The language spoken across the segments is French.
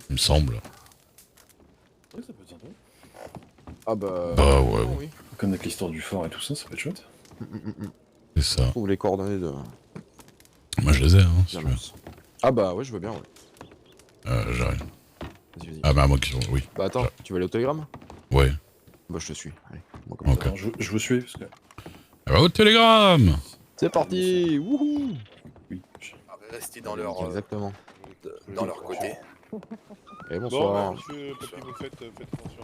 Il me semble. Ouais, ça peut être sympa. Ah bah... Bah ouais, oui. Comme avec l'histoire du fort et tout ça, ça peut être chouette. c'est ça. Trouve les coordonnées de... Moi je les ai, hein, si tu veux. l'annonce. Ah bah ouais, je veux bien, ouais. J'arrive. Vas-y, vas-y. Ah bah moi qui sont... Oui. Bah attends, tu vas aller au télégramme? Ouais. Bah je te suis, allez. Moi, comme Ok. ça. Attends, je vous suis parce que. Ah bah au télégramme. C'est parti. Wouhou. Oui. Rester dans leur, Exactement. dans leur côté. Et Bon, bonsoir. monsieur Papy, vous faites attention.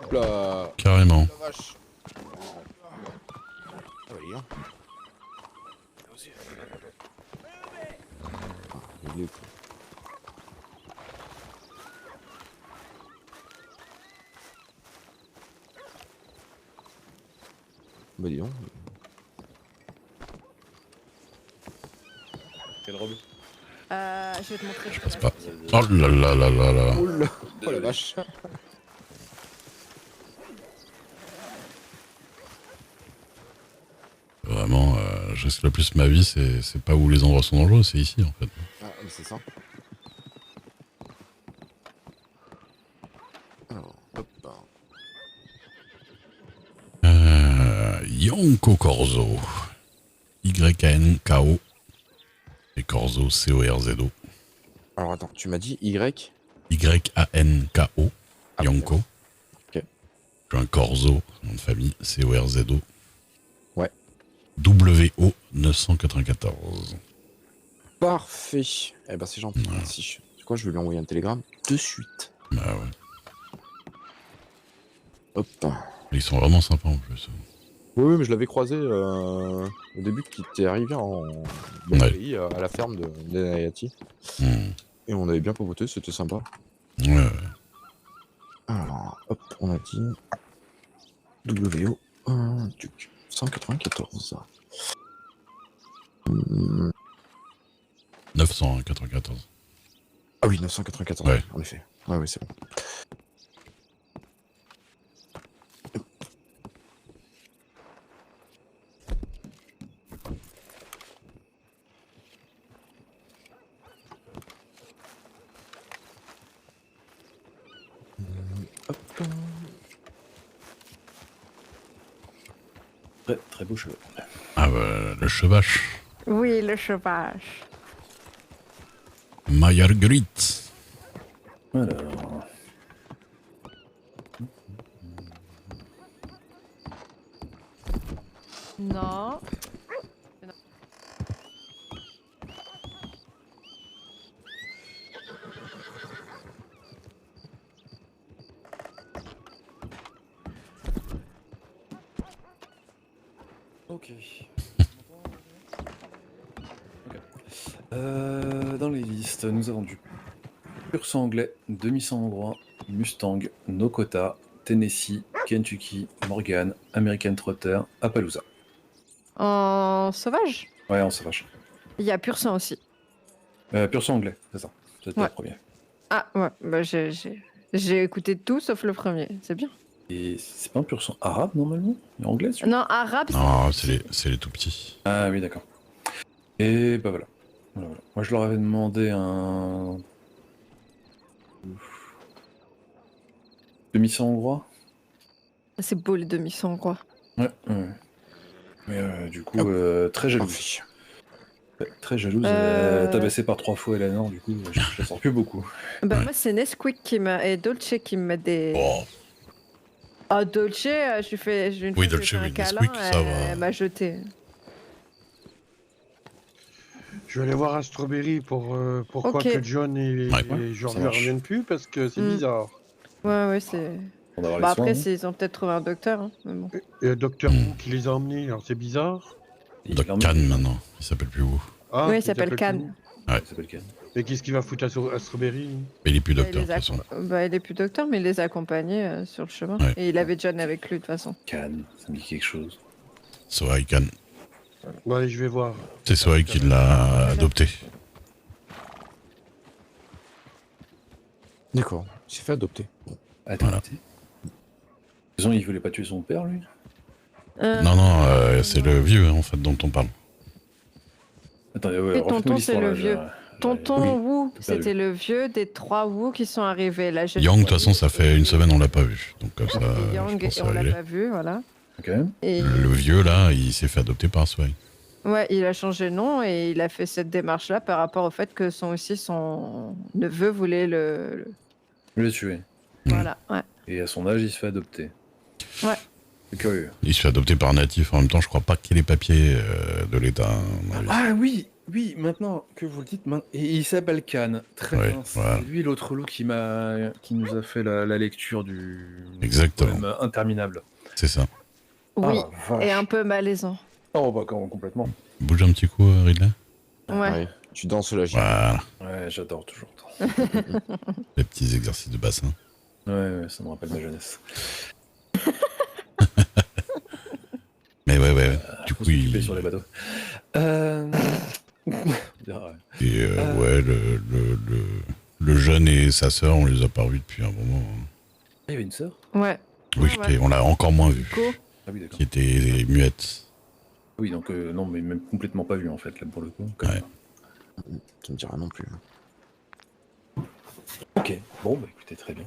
Hop là. Carrément. La vache. Ah bah, il est là. Il est où? Bah dis donc. Quelle robe? Je vais te montrer. Je passe pas. Oh là là là là là. Oh là. Oh la vache. Vraiment, je risque le plus ma vie, c'est pas où les endroits sont dangereux, c'est ici en fait. Ah mais c'est ça. Alors, hop là. Yonko Corzo. Y-A-N-K-O. Et Corzo, C-O-R-Z-O. Alors attends, tu m'as dit Y? Y-A-N-K-O. Ah, Yonko. Ok. J'ai un Corzo, nom de famille, C-O-R-Z-O. Ouais. W-O 994. Parfait. Eh ben c'est gentil, Ouais. merci. C'est quoi, je vais lui envoyer un télégramme de suite. Bah ouais. Hop. Ils sont vraiment sympas en plus. Oui, mais je l'avais croisé au début qu'il était arrivé en Bulgarie, à la ferme de Nenayati. Hmm. Et on avait bien papoté, c'était sympa. Ouais, ouais. Alors, hop, on a dit WO 194. 994. Ah oui, 994, Ouais. en effet. Ouais, oui, c'est bon. Hop. Très, très beau cheveu. Ah bah, le chevache. Oui, le cheval. Marguerite. Alors. Non. Ok. Ok. Dans les listes, nous avons du pur sang anglais, demi-sang hongrois, Mustang, Nokota, Tennessee, Kentucky, Morgan, American Trotter, Appaloosa. En sauvage. Ouais, on sauvage. Il y a pur sang aussi. Pur sang anglais, c'est ça. C'était Ouais. le premier. Ah ouais, bah j'ai écouté tout sauf le premier, c'est bien. Et c'est pas un pur sang arabe normalement? Et anglais celui-là? Non, arabe. Non, c'est les tout petits. Ah oui, d'accord. Et bah voilà. Voilà, voilà. Moi je leur avais demandé un. Demi-sang hongrois? C'est beau les demi-sang hongrois. Ouais, ouais. Mais du coup, très jalouse. Parfait. Ouais, très jalouse. T'as baissé par 3 fois Eleanor, du coup, je la sens plus beaucoup. Bah Ouais. moi c'est Nesquik et Dolce qui me met des. Oh, Ah Dolce, je lui fais une Oui, fois, Dolce, j'ai fait un oui, câlin, Nesquik, ça va. elle m'a jeté. Je vais aller voir à Strawberry pour pourquoi Ok. que John et, Ouais. et George Ça ne marche. reviennent plus parce que c'est Mm. bizarre. Ouais, c'est. On va avoir Bah les après, soins, ils ont peut-être trouvé un docteur, hein, mais bon. Et le docteur Mm. Wu qui les a emmenés, alors c'est bizarre. Il Doc l'emmène- Cannes maintenant. Il s'appelle plus où. Ah, Oui, il s'appelle plus Cannes. Ouais. Il s'appelle Ken. Wu. Et qu'est-ce qu'il va foutre à Strawberry? Mais il est plus Bah, docteur de toute façon. Bah, il est plus docteur, mais il les a accompagnés sur le chemin. Ouais. Et il avait John avec lui de toute façon. Cannes, ça me dit quelque chose. Soai Cannes. Bon, allez, je vais voir. C'est Soai qui l'a adopté. D'accord, il s'est fait adopter. Attends, Voilà. De toute façon, il voulait pas tuer son père, lui? Non, non, c'est le vieux en fait dont on parle. Attends, Et refais-moi tonton, l'histoire, c'est le là, vieux. Tonton Wu, tout c'était le vieux des 3 Wu qui sont arrivés. La jeune Yang, de toute fille, façon, ça fait une semaine, on l'a pas vu. Donc comme ça, Yang, je pense et que on ça va l'a aller. pas vu, voilà. Ok. Et Le vieux, là, il s'est fait adopter par Sway. ouais, il a changé de nom et il a fait cette démarche-là par rapport au fait que son neveu voulait Le tuer. Voilà, ouais. Et à son âge, il se fait adopter. Ouais. C'est curieux. Il se fait adopter par un natif. En même temps, je crois pas qu'il ait les papiers de l'État. à mon avis. Ah oui, oui, maintenant que vous le dites, et il s'appelle Khan. Très Ouais, bien. C'est voilà. lui l'autre loup qui nous a fait la lecture du Exactement. poème interminable. C'est ça. Oui, Ah, et vache. un peu malaisant. Oh bah complètement. Bouge un petit coup, Ridley. Ouais. Tu danses la gym. Voilà. Ouais, j'adore toujours. Les petits exercices de bassin. Ouais, ça me rappelle ma jeunesse. Mais ouais. Du Faut coup, s'occuper il... sur les bateaux. Et ouais, le jeune et sa sœur, on les a pas revus depuis un moment. Il y avait une sœur. Ouais. Oui, Ouais. on l'a encore moins vu. Nico. Ah oui, d'accord. Qui était muette. Oui, donc non, mais même complètement pas vu en fait, là pour le coup. Comme Ouais. ça. Ça me dit rien non plus. Ok, bon, bah écoutez, très bien.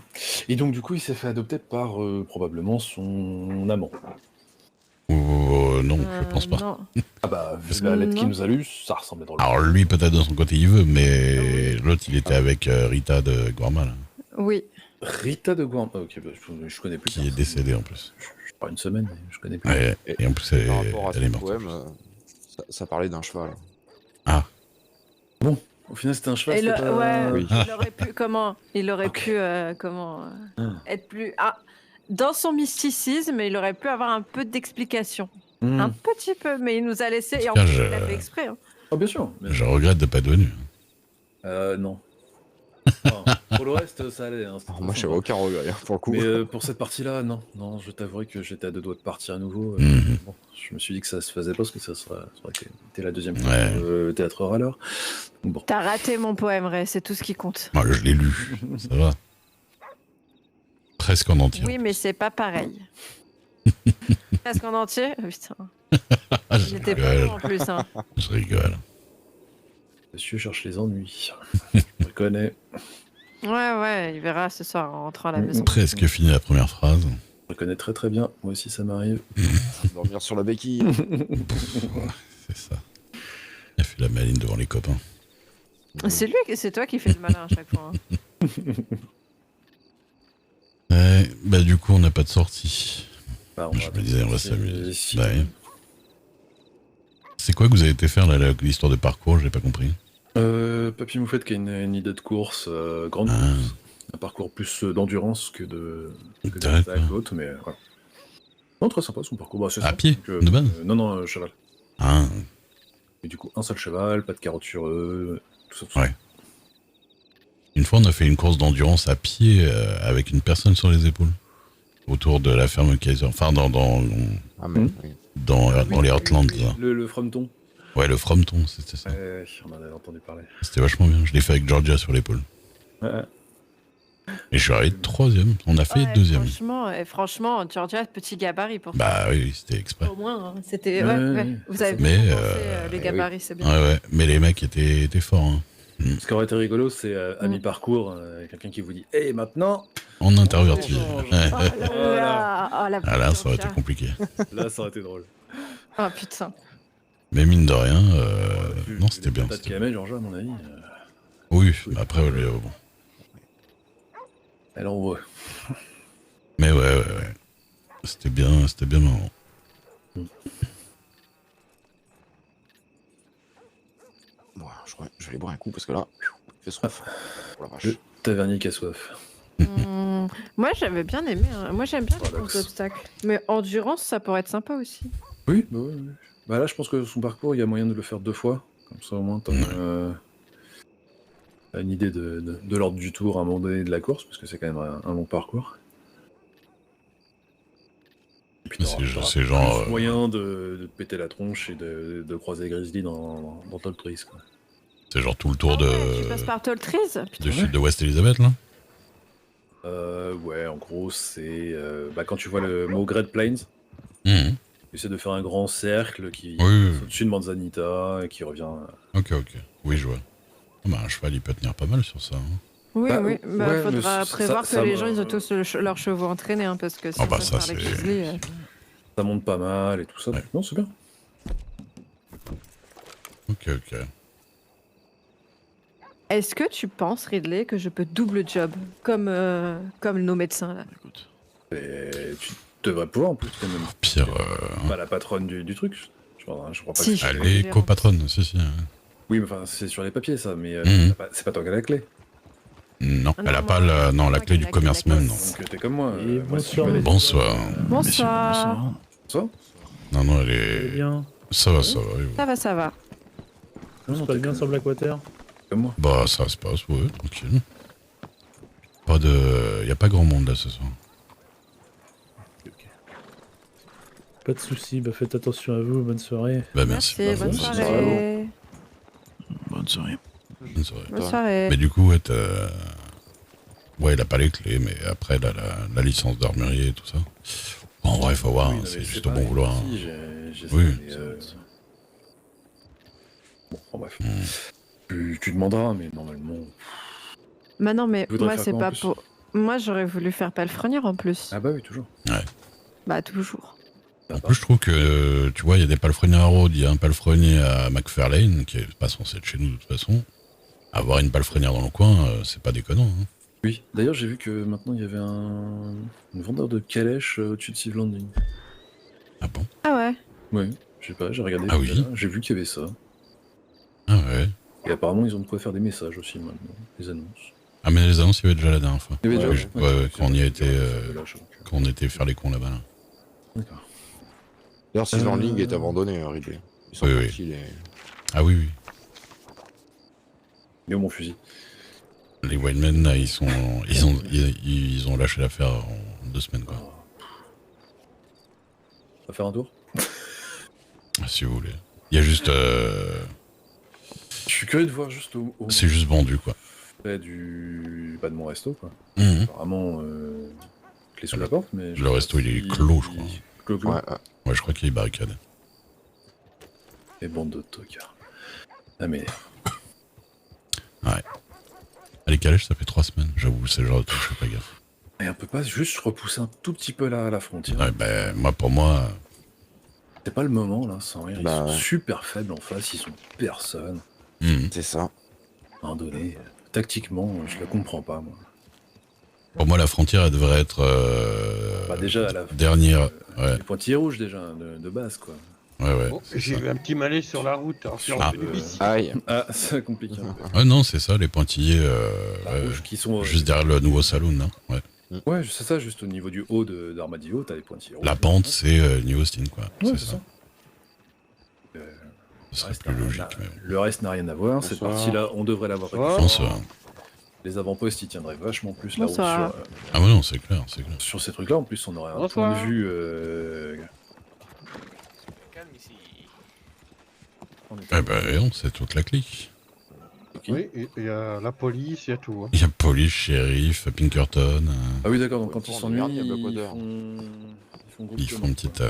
Et donc, du coup, il s'est fait adopter par probablement son amant. Non, je pense pas. Non. Ah bah, vu la lettre qu'il Non. nous a lue, ça ressemblait drôle. Alors lui, peut-être de son côté, il veut, mais l'autre, il était avec Rita de Guarma, là, Oui. Rita de Guam. Ok, bah, je connais plus. qui est personne. décédée en plus. Je parle une semaine, mais je connais plus. Ouais, et en plus, Par rapport à elle est ce morte. poème, ça parlait d'un cheval. Au final, c'était un cheval. Et c'était pas- ouais, Oui. il aurait pu Ok. être plus dans son mysticisme, il aurait pu avoir un peu d'explication, Hmm. un petit peu, mais il nous a laissé et en tout cas, plus il a fait exprès. Hein. Oh, bien sûr. Mais... Je regrette de pas être venu. Non. Enfin, pour le reste, ça allait. Hein, c'était Alors, moi, très j'avais sympa. aucun regret, hein, pour le coup. Mais pour cette partie-là, non, je t'avouerai que j'étais à 2 doigts de partir à nouveau. Mhm. Bon, je me suis dit que ça se faisait pas parce que ça aurait été la deuxième fois Ouais. que 4 heures à l'heure. Bon. T'as raté mon poème, Ray, c'est tout ce qui compte. Moi, je l'ai lu, ça va. Presque en entier. Oui, mais c'est pas pareil. Presque en entier. Oh, putain. Ah, Il était pas long en plus. Hein. Je rigole. Monsieur cherche les ennuis. Je me reconnais. Ouais, il verra ce soir en rentrant à la maison. Presque fini la première phrase. Je reconnais très très bien. Moi aussi, ça m'arrive. Dormir sur la béquille. C'est ça. Il a fait la maline devant les copains. C'est toi qui fais le malin à chaque fois. Hein. Ouais, bah du coup, on n'a pas de sortie. Bah, Je me disais, on va c'est- s'amuser. si- Bah, oui. C'est quoi que vous avez été faire, là, l'histoire de parcours? J'ai pas compris. Papy Moufette qui a une idée de course, grande Ah. course. Un parcours plus d'endurance que de D'accord. avec l'autre, mais voilà. Non, très sympa son parcours. Bah, c'est À simple, pied, donc, de base non, cheval. Ah, Et du coup, un seul cheval, pas de carotte sur eux, tout ça. Ouais. une fois, on a fait une course d'endurance à pied avec une personne sur les épaules. Autour de la ferme Kaiser. Enfin, dans Ah, mais Hmm. oui. les Heartlands, là. Le Frometon. Ouais, le Frometon, c'était ça. Ouais, on en avait entendu parler. C'était vachement bien. Je l'ai fait avec Georgia sur l'épaule. Ouais. Et je suis arrivé troisième. On a fait Ouais, deuxième. franchement, Georgia, petit gabarit pour ça. Bah oui, c'était exprès. Au moins, hein, c'était. Ouais, Ouais. ouais. Vous avez Mais, bien compensé, les gabarits, c'est bien. Ouais. Mais les mecs étaient forts. Hein. Ce qui aurait été rigolo, c'est à mi-parcours, quelqu'un qui vous dit Hé, maintenant En interverti. Oh, Ouais. Oh là là, oh, la Ah là, ça aurait été Georgia. compliqué. Là, ça aurait été drôle. Oh putain. Mais mine de rien, Vu- non, vu c'était les bien. patates qu'il y avait, Georgia, à mon avis. Oui, mais après, bon. Elle envoie. Mais ouais. C'était bien marrant. Bon, je vais aller boire un coup parce que là, il fait soif. Oh la vache. Le tavernier qui a soif. Moi, j'avais bien aimé. Hein. Moi, j'aime bien les Paradoxe. courses d'obstacles. Mais endurance, ça pourrait être sympa aussi. Oui, bah ouais. Bah là, je pense que son parcours, il y a moyen de le faire 2 fois. Comme ça, au moins, t'as une idée de l'ordre du tour à un moment donné de la course, parce que c'est quand même un long parcours. Et puis, C'est genre. plus moyen de péter la tronche et de croiser Grizzly dans Tall Trees, quoi. C'est genre tout le tour Tu passes par Tall Trees Putain. de sud de West Elizabeth, là. Ouais, en gros, c'est quand tu vois le mot Great Plains, Mhm. tu essaies de faire un grand cercle qui Oui. passe au-dessus de Manzanita et qui revient. Ok. Oui, je vois. Ah bah, un cheval, il peut tenir pas mal sur ça. Hein. Oui, Bah, oui. Bah, ouais, faudra mais prévoir ça que les me- gens ils ont tous leurs chevaux entraînés, hein, parce que si Ah on bah, passe ça, par les c'est- grizzlies, Ça monte pas mal et tout ça. Ouais. Non, c'est bien. Ok. Est-ce que tu penses, Ridley, que je peux double job comme nos médecins là? Écoute. Et tu devrais pouvoir en plus quand même. Pire, Pas la patronne du truc. Je crois pas Si. que elle je est vais copatronne, si. Hein. Oui, mais enfin, c'est sur les papiers ça, mais Mhm. c'est pas toi qui as la clé. Non, Ah elle a non, pas moi, la, non, la moi clé qui du ai la commerce clé de la même, non. caisse. Donc t'es comme moi. Et moi, si tu bonsoir, veux- Bonsoir. Bonsoir. Ça Non, elle Vous allez est... bien? Ça va, oui. Ça va, ça va. Tout se passe bien sur Blackwater? Comme moi. Bah, ça se passe, ouais, tranquille. Pas de... Y a pas grand monde, là, ce soir. Pas de soucis, bah faites attention à vous, bonne soirée. Bah, merci. Merci, bonne Merci. soirée. Bonne soirée. Bonne soirée. Bonne soirée. Mais du coup, ouais, ouais, il a pas les clés, mais après, il a la licence d'armurier et tout ça. Bon, en vrai, faut voir, Oui, hein, non, c'est mais juste au bon pareil, vouloir. si, Hein. j'ai Oui. ça, mais, Bon, bref. Tu demanderas, mais normalement... Bah non, mais Tu voudrais moi, faire c'est quoi, en pas plus pour... Moi, j'aurais voulu faire palefrenier en plus. Ah bah oui, toujours. Bah, toujours. En plus, je trouve que, tu vois, il y a des palefreniers à Rhodes, il y a un palefrenier à McFarlane, qui est pas censé être chez nous de toute façon. Avoir une palefrenière dans le coin, c'est pas déconnant. Hein. Oui, d'ailleurs j'ai vu que maintenant il y avait un vendeur de calèches au-dessus de Sea Landing. Ah bon? Ah ouais. Oui, je sais pas, j'ai regardé. Ah tout à oui. l'heure, j'ai vu qu'il y avait ça. Ah ouais. Et apparemment ils ont de quoi faire des messages aussi maintenant, les annonces. Ah mais les annonces, il y avait déjà la dernière fois. Il y avait Ouais, déjà, ouais, quand on y a été, là, quand on était faire les cons là-bas. Là. D'accord. D'ailleurs, Sea Landing est abandonné, Ridley. Ils sont Oui, partis, les... Ah oui. Mais au mon fusil. Les Wildmen, là, ils ont lâché l'affaire en 2 semaines, quoi. On va faire un tour. Si vous voulez. Il y a juste, Je suis curieux de voir juste au c'est juste vendu, quoi. près du de mon resto quoi. Mhm. Apparemment clé sous la porte, mais. je Le sais resto, pas il est si- clos, je crois. Clos. Ouais, Ouais, je crois qu'il est barricade. Et bande de tocards. Ah mais. Ouais. À les calèches, ça fait 3 semaines. J'avoue, c'est le genre de truc, je fais pas gaffe. Et on peut pas juste repousser un tout petit peu la frontière. Ouais, ben, moi, pour moi, C'est pas le moment là, sans rien. Ils Bah, sont ouais. super faibles en face, ils sont personne. c'est ça. À un moment donné, tactiquement, je la comprends pas moi. pour moi, la frontière, elle devrait être Bah, déjà, à la- dernière. Ouais, Les pointillés rouges déjà, de base quoi. ouais. Bon, c'est j'ai ça. eu un petit malaise sur la route. Alors, si on Ah. fait du bici. Aïe. Ah, ça complique un peu. Ah non, c'est ça, les pointillés, Rouges qui sont. juste derrière le nouveau saloon, là. Ouais. Ouais, c'est ça, juste au niveau du haut d'Armadillo, t'as les pointillés rouges. La pente, c'est New Austin, quoi. Ouais, c'est c'est ça. ça. Ce serait reste plus n'a- logique, n'a- mais bon. Le reste n'a rien à voir, cette Bonsoir. partie-là, on devrait l'avoir Bonsoir. récupérée. Bonsoir. Les avant-postes, ils tiendraient vachement plus la route Bonsoir. Ah ouais, non, c'est clair, c'est clair. sur ces trucs-là. En plus, on aurait un Bonsoir. point de vue. Calme ici. on est- Eh ben, non, c'est toute la clique. Oui, il y a la police, il y a tout. Hein. Il y a police, shérif, Pinkerton, Ah oui, d'accord, donc Ouais, quand ils on s'ennuient, regarde, il y a ils Blackwater. font groupe ils de font monde, une petite...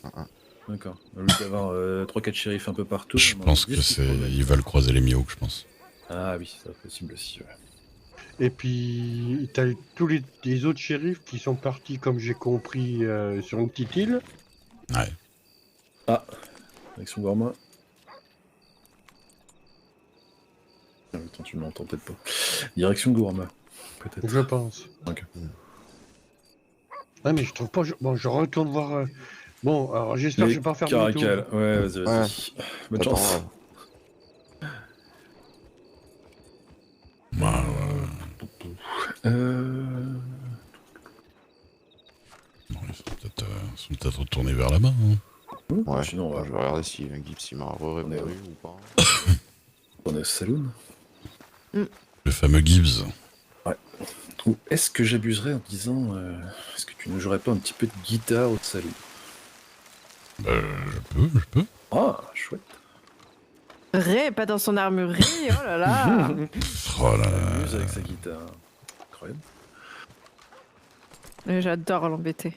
quoi. D'accord. Au lieu d'avoir 3-4 shérifs un peu partout. je on en a pense 10 que qui c'est... se promènent. Ils veulent croiser les Mihawks, je pense. Ah oui, c'est possible aussi. Ouais. Et puis, t'as tous les autres shérifs qui sont partis, comme j'ai compris, sur une petite île. Ouais. Ah, avec son gourmand. Ah, attends, tu m'entends peut-être pas. Direction gourmand, peut-être. Je pense. Ok. Ah, mais je trouve pas. Bon, je retourne voir. Bon, alors j'espère que je vais pas faire Caracal. demi-tour. Ouais, vas-y, vas-y. Bonne Attends, chance. Bah, bon, ils sont peut-être retournés vers là-bas. Hein. Ouais, Sinon, on va je vais regarder si Gibbs il m'a répondu ou pas. on est au saloon. Le fameux Gibbs. Ou est-ce que j'abuserais en disant est-ce que tu ne jouerais pas un petit peu de guitare au saloon? Bah, je peux. Ah, chouette. Ré, pas dans son armurerie, oh là là. Oh là Il là. amuse avec sa guitare. Incroyable. Et j'adore l'embêter.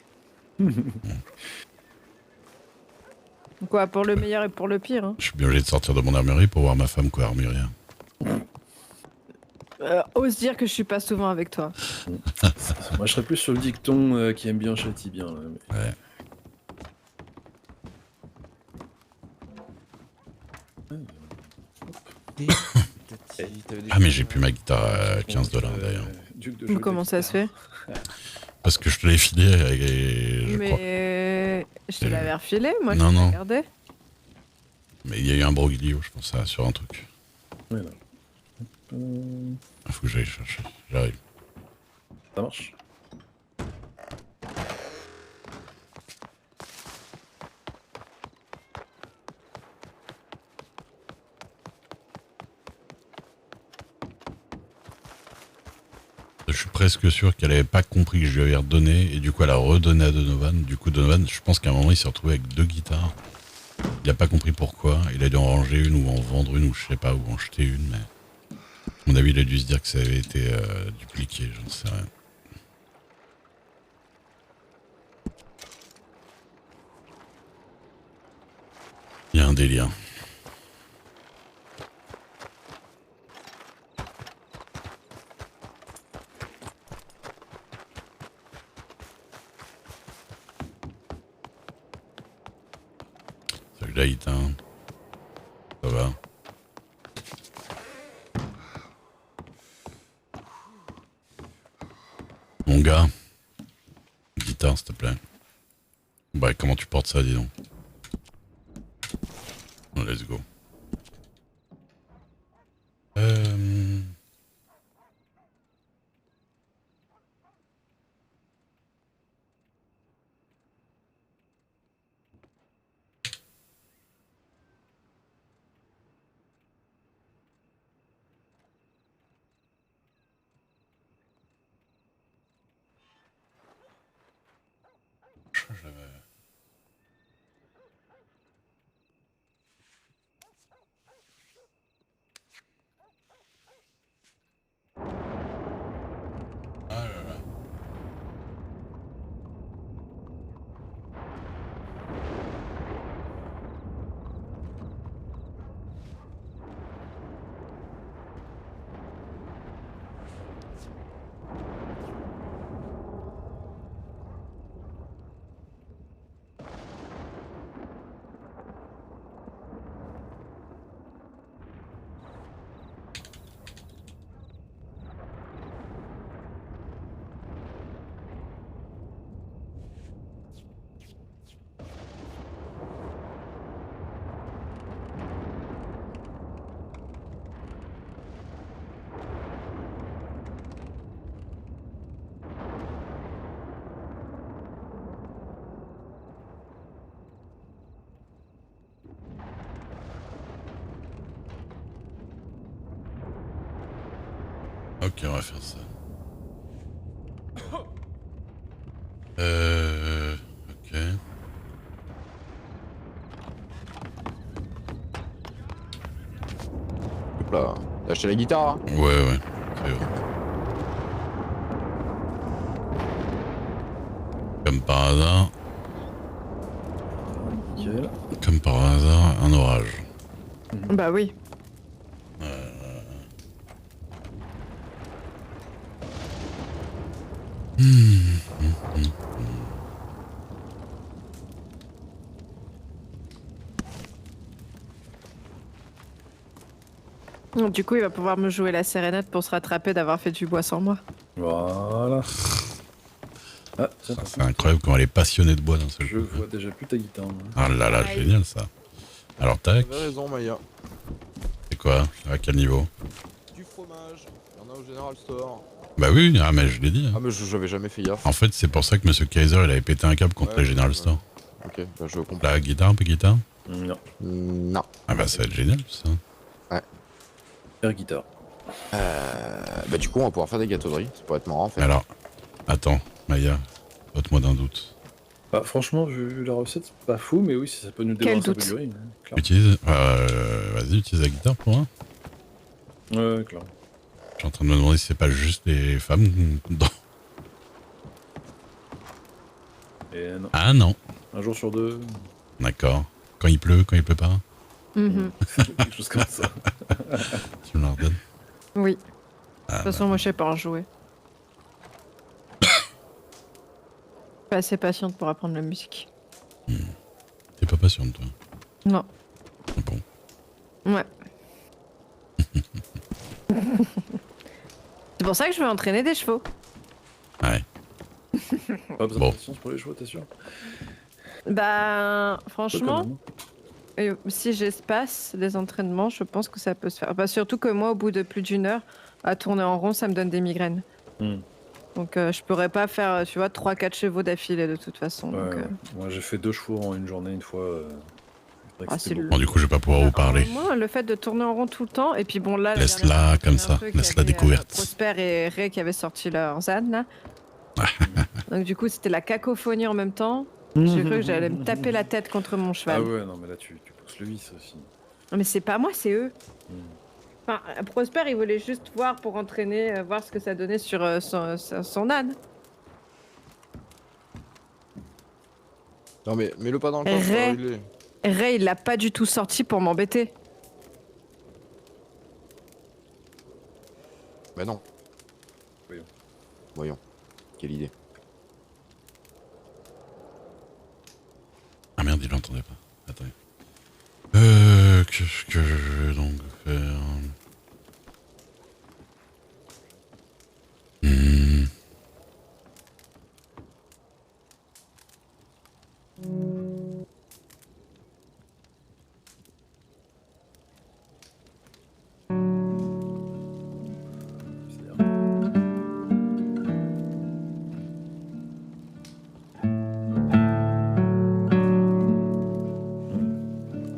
Quoi, pour le meilleur et pour le pire. Hein. Je suis bien obligé de sortir de mon armurerie pour voir ma femme, quoi, armurière. Ose dire que je suis pas souvent avec toi. Moi, je serais plus sur le dicton qui aime bien châtie bien. Là, mais... Ouais. Ah, mais j'ai plus ma guitare à 15 $ d'ailleurs. Comment ça se fait? Parce que je te l'ai filé et je crois. Mais je te l'avais refilé, moi Non, je non. l'ai regardé. Mais il y a eu un broglio, je pense, sur un truc. Ouais, là. Faut que j'aille chercher. J'arrive. Ça marche. Je suis presque sûr qu'elle avait pas compris que je lui avais redonné et du coup elle a redonné à Donovan. Du coup Donovan, je pense qu'à un moment il s'est retrouvé avec 2 guitares. Il a pas compris pourquoi. Il a dû en ranger une ou en vendre une ou je sais pas, ou en jeter une. Mais à mon avis il a dû se dire que ça avait été dupliqué, je ne sais rien. Il y a un délire. Salut Laïtin. Ça va? Mon gars. Guitare s'il te plaît. Bah comment tu portes ça dis donc? Oh, let's go. Ok, on va faire ça. Ok. Hop là. T'as acheté la guitare hein? Ouais. C'est vrai. Comme par hasard. Nickel. Comme par hasard, un orage. Bah oui. Du coup, il va pouvoir me jouer la sérénade pour se rattraper d'avoir fait du bois sans moi. Voilà. Ah, tiens, par C'est contre, incroyable comment elle est passionnée de bois d'un seul je coup. vois déjà plus ta guitare. moi. Ah là là, Aïe. génial ça. Alors tac, T'avais raison, Maya. c'est quoi? À quel niveau? Du fromage. Il y en a au General Store. Bah oui, ah mais je l'ai dit. Ah, mais j'avais jamais fait gaffe. En fait, c'est pour ça que Monsieur Kaiser il avait pété un câble contre Ouais, les General ouais. Store. Ok, bah je comprends. La guitare, un peu guitare? Non, Non. Ah bah ça va être génial ça. air guitare. Bah du coup, on va pouvoir faire des gâteaux de riz. Ça pourrait être marrant en fait. Alors, attends, Maya, ôte-moi d'un doute. Bah, franchement, vu la recette, c'est pas fou, mais oui, si ça peut nous Quel débarrasser un peu doute. du riz. Clair. Utilise, vas-y, utilise la guitare pour un. Ouais, clair. Je suis en train de me demander si c'est pas juste les femmes dans... Et non, Ah non, un jour sur deux, d'accord. Quand il pleut pas, Mhm. quelque chose comme ça. tu me la redonnes. Oui. Ah, toute façon, moi, je sais pas en jouer. Je suis pas assez patiente pour apprendre la musique. t'es pas patiente, toi. Non. Ah bon. Ouais. C'est pour ça que je veux entraîner des chevaux. Ouais. Pas besoin Bon. de patience pour les chevaux, t'es sûr? Bah, Peu quand franchement, même. si j'espace les entraînements, je pense que ça peut se faire. Bah, surtout que moi, au bout de plus d'une heure, à tourner en rond, ça me donne des migraines. Hmm. Donc, je pourrais pas faire, tu vois, 3-4 chevaux d'affilée de toute façon. Ouais, donc, ouais. Moi, j'ai fait 2 chevaux en une journée, une fois. C'est vrai que Ah, c'était c'est beaucoup. Bon, du coup, je vais pas pouvoir vous parler. Moi, le fait de tourner en rond tout le temps, et puis bon, là, la Laisse-la dernière fois, comme il y avait un ça, truc, laisse-la il y avait, découverte. Prosper et Ray qui avaient sorti leur ZAN, là. Donc, du coup, c'était la cacophonie en même temps. J'ai cru que j'allais me taper la tête contre mon Ah cheval. ouais, non, mais là, tu pousses le vice aussi. Non, mais c'est pas moi, c'est eux. Hmm. Enfin, Prosper, il voulait juste voir pour entraîner, voir ce que ça donnait sur son âne. Non mais mets-le pas dans le coffre, Ray. il est. Ray, il l'a pas du tout sorti pour m'embêter. Bah non. Voyons. Voyons. Quelle idée. Ah merde, il l'entendait pas. Attendez. Qu'est-ce que je vais donc faire? Hmm.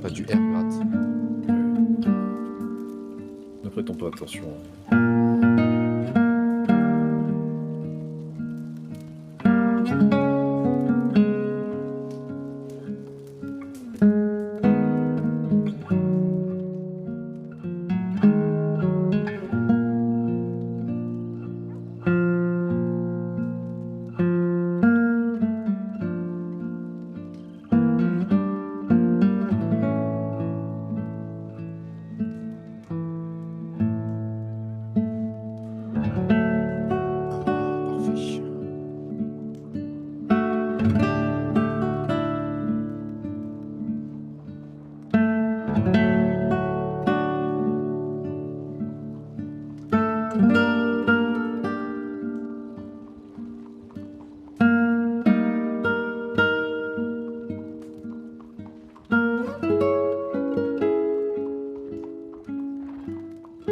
Pas du air gratte. Ne prêtons pas attention.